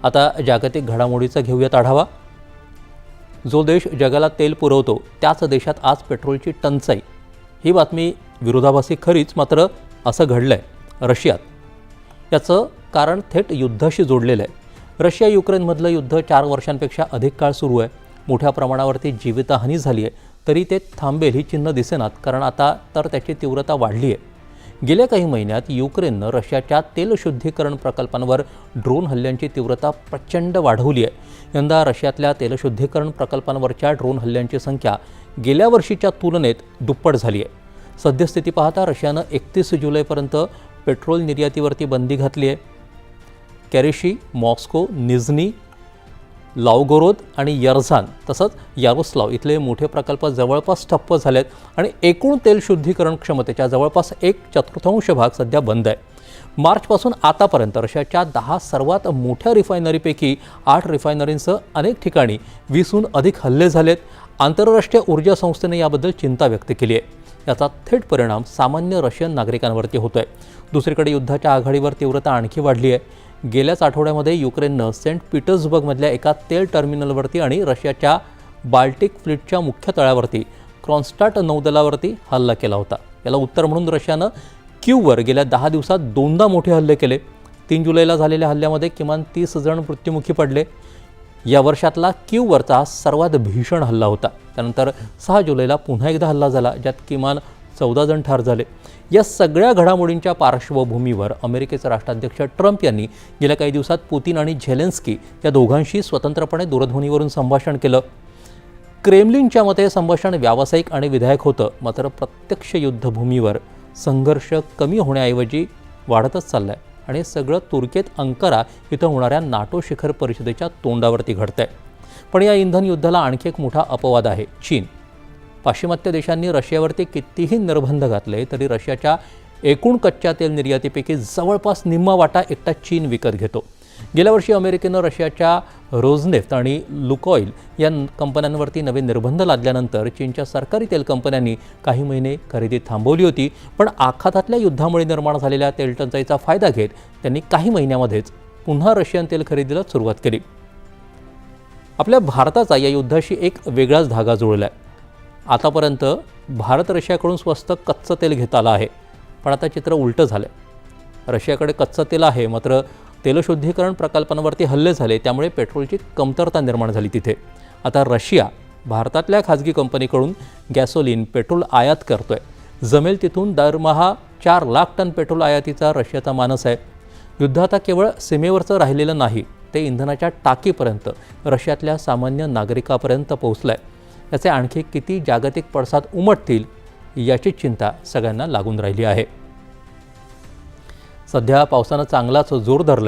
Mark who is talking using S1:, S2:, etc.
S1: आता जागतिक घडामोडीचा घेऊयात आढावा। जो देश जगाला तेल पुरवतो त्याच देशात आज पेट्रोलची टंचाई। ही बातमी विरोधाभासी खरीच, मात्र असं घडलंय रशियात। याचं कारण थेट युद्धाशी जोडलेलं आहे। रशिया युक्रेनमधलं युद्ध 4 वर्षांपेक्षा अधिक काळ सुरू आहे। मोठ्या प्रमाणावरती जीवितहानी झाली आहे, तरी ते थांबेल ही चिन्ह दिसेनात, कारण आता तर त्याची तीव्रता वाढली आहे। गेल्या काही महिन्यात युक्रेननं रशियाच्या तेल शुद्धीकरण प्रकल्पांवर ड्रोन हल्ल्यांची तीव्रता प्रचंड वाढवली आहे। यंदा रशियातल्या तेलशुद्धीकरण प्रकल्पांवरच्या ड्रोन हल्ल्यांची संख्या गेल्या वर्षीच्या तुलनेत दुप्पट झाली आहे। सद्यस्थिती पाहता रशियानं 31 जुलैपर्यंत पेट्रोल निर्यातीवरती बंदी घातली आहे। कॅरिशी, मॉस्को, निझनी, लावगोरोद आणि यर्झान तसंच यारोस्लाव इथले मोठे प्रकल्प जवळपास ठप्प झालेत आणि एकूण तेल शुद्धीकरण क्षमतेच्या जवळपास 1/4 भाग सध्या बंद आहे। मार्चपासून आतापर्यंत रशियाच्या 10 सर्वात मोठ्या रिफायनरीपैकी 8 रिफायनरींसह अनेक ठिकाणी 20हून अधिक हल्ले झालेत। आंतरराष्ट्रीय ऊर्जा संस्थेने याबद्दल चिंता व्यक्त केली आहे। याचा थेट परिणाम सामान्य रशियन नागरिकांवरती होतोय। दुसरीकडे युद्धाच्या आघाडीवर तीव्रता आणखी वाढली आहे। गेल्याच आठवड्यामध्ये युक्रेननं सेंट पीटर्सबर्गमधल्या एका तेल टर्मिनलवरती आणि रशियाच्या बाल्टिक फ्लीटच्या मुख्य तळावरती क्रॉन्स्टाट नौदलावरती हल्ला केला होता। याला उत्तर म्हणून रशियानं क्यूवर गेल्या 10 दिवसात 2दा मोठे हल्ले केले। 3 जुलैला झालेल्या हल्ल्यामध्ये किमान 30 जण मृत्युमुखी पडले। या वर्षातला क्यूवरचा सर्वात भीषण हल्ला होता। त्यानंतर 6 जुलैला पुन्हा एकदा हल्ला झाला, ज्यात किमान 14 जण ठार झाले। या सगळ्या घडामोडींच्या पार्श्वभूमीवर अमेरिकेचे राष्ट्राध्यक्ष ट्रम्प यांनी गेल्या काही दिवसात पुतिन आणि झेलेन्स्की या दोघांशी स्वतंत्रपणे दूरध्वनीवरून संभाषण केलं। क्रेमलिनच्या मते संभाषण व्यावसायिक आणि विधायक होतं, मात्र प्रत्यक्ष युद्धभूमीवर संघर्ष कमी होण्याऐवजी वाढतच चाललाय आणि सगळं तुर्कीत अंकारा इथं होणाऱ्या नाटो शिखर परिषदेच्या तोंडावरती घडतंय। पण या इंधन युद्धाला आणखी एक मोठा अपवाद आहे, चीन। पाश्चिमात्य देशांनी रशियावरती कितीही निर्बंध घातले तरी रशियाच्या एकूण कच्च्या तेल निर्यातीपैकी जवळपास निम्मा वाटा एकटा चीन विकत घेतो। गेल्या वर्षी अमेरिकेनं रशियाच्या रोजनेफ्ट आणि लुकॉईल या कंपन्यांवरती नवे निर्बंध लादल्यानंतर चीनच्या सरकारी तेल कंपन्यांनी काही महिने खरेदी थांबवली होती। पण आखातातल्या युद्धामुळे निर्माण झालेल्या तेल टंचाईचा फायदा घेत त्यांनी काही महिन्यामध्येच पुन्हा रशियन तेल खरेदीला सुरुवात केली। आपल्या भारताचा या युद्धाशी एक वेगळाच धागा जुळला आहे। आतापर्यंत भारत रशियाकडून स्वस्त कच्चं तेल घेता आलं आहे, पण आता चित्र उलटं झालं आहे। रशियाकडे कच्चं तेल आहे, मात्र तेलशुद्धीकरण प्रकल्पांवरती हल्ले झाले, त्यामुळे पेट्रोलची कमतरता निर्माण झाली तिथे। आता रशिया भारतातल्या खाजगी कंपनीकडून गॅसोलीन, पेट्रोल आयात करतोय। जमेल तिथून दरमहा 4 लाख टन पेट्रोल आयातीचा रशियाचा मानस आहे। युद्ध आता केवळ सीमेवरचं राहिलेलं नाही, ते इंधनाच्या टाकीपर्यंत, रशियातल्या सामान्य नागरिकापर्यंत पोहोचलं आहे। याचे आणखी किती जागतिक पडसाद उमटतील याची चिंता सगळ्यांना लागून राहिली आहे। सध्या पावसानं चांगलाच जोर धरला।